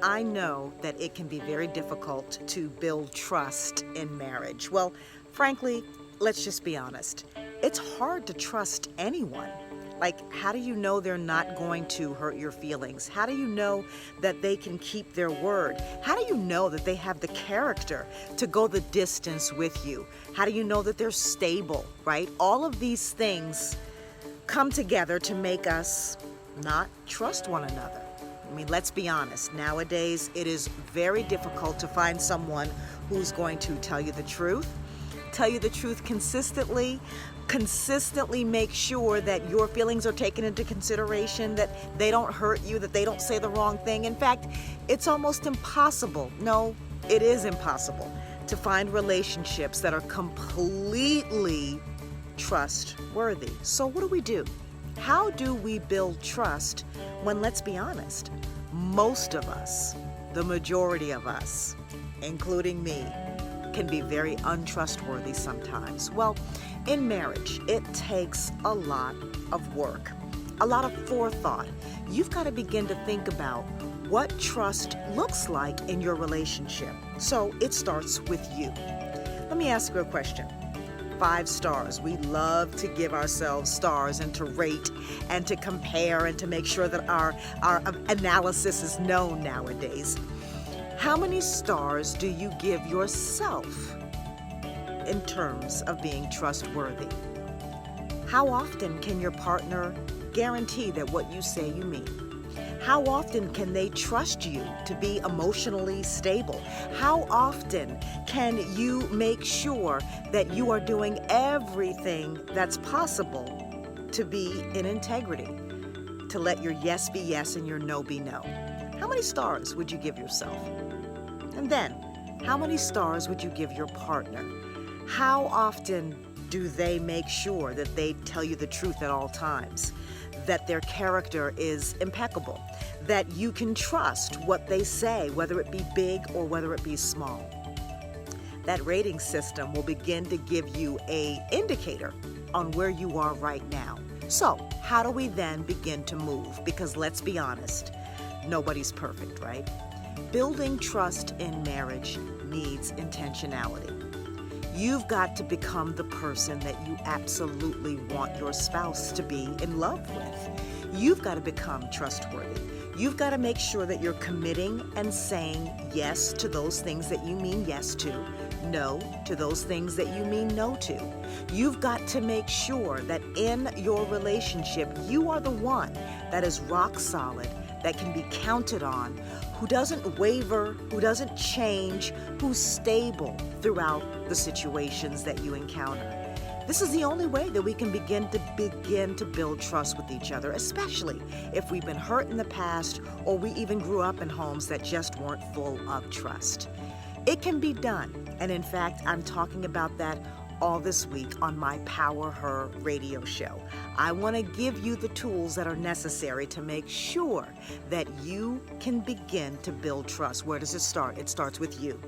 I know that it can be very difficult to build trust in marriage. Well, frankly, let's just be honest. It's hard to trust anyone. Like, how do you know they're not going to hurt your feelings? How do you know that they can keep their word? How do you know that they have the character to go the distance with you? How do you know that they're stable, right? All of these things come together to make us not trust one another. I mean, let's be honest. Nowadays, it is very difficult to find someone who's going to tell you the truth consistently make sure that your feelings are taken into consideration, that they don't hurt you, that they don't say the wrong thing. In fact, it's almost impossible. No, it is impossible to find relationships that are completely trustworthy. So what do? How do we build trust when, let's be honest, most of us, the majority of us, including me, can be very untrustworthy sometimes? Well, in marriage, it takes a lot of work, a lot of forethought. You've got to begin to think about what trust looks like in your relationship. So it starts with you. Let me ask you a question. 5 stars. We love to give ourselves stars and to rate and to compare and to make sure that our analysis is known nowadays. How many stars do you give yourself in terms of being trustworthy? How often can your partner guarantee that what you say you mean? How often can they trust you to be emotionally stable? How often can you make sure that you are doing everything that's possible to be in integrity, to let your yes be yes and your no be no? How many stars would you give yourself? And then, how many stars would you give your partner? How often do they make sure that they tell you the truth at all times? That their character is impeccable, that you can trust what they say, whether it be big or whether it be small. That rating system will begin to give you an indicator on where you are right now. So, how do we then begin to move? Because let's be honest, nobody's perfect, right? Building trust in marriage needs intentionality. You've got to become the person that you absolutely want your spouse to be in love with. You've got to become trustworthy. You've got to make sure that you're committing and saying yes to those things that you mean yes to, no to those things that you mean no to. You've got to make sure that in your relationship, you are the one that is rock solid, that can be counted on, who doesn't waver, who doesn't change, who's stable throughout the situations that you encounter. This is the only way that we can begin to build trust with each other, especially if we've been hurt in the past or we even grew up in homes that just weren't full of trust. It can be done, and in fact, I'm talking about that all this week on my Power Her radio show. I want to give you the tools that are necessary to make sure that you can begin to build trust. Where does it start? It starts with you.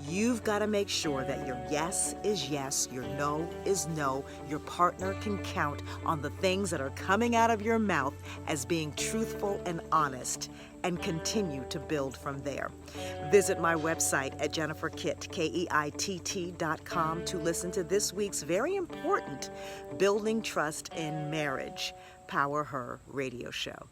You've got to make sure that your yes is yes, your no is no. Your partner can count on the things that are coming out of your mouth as being truthful and honest, and continue to build from there. Visit my website at JenniferKitt.com to listen to this week's very important Building Trust in Marriage, Power Her radio show.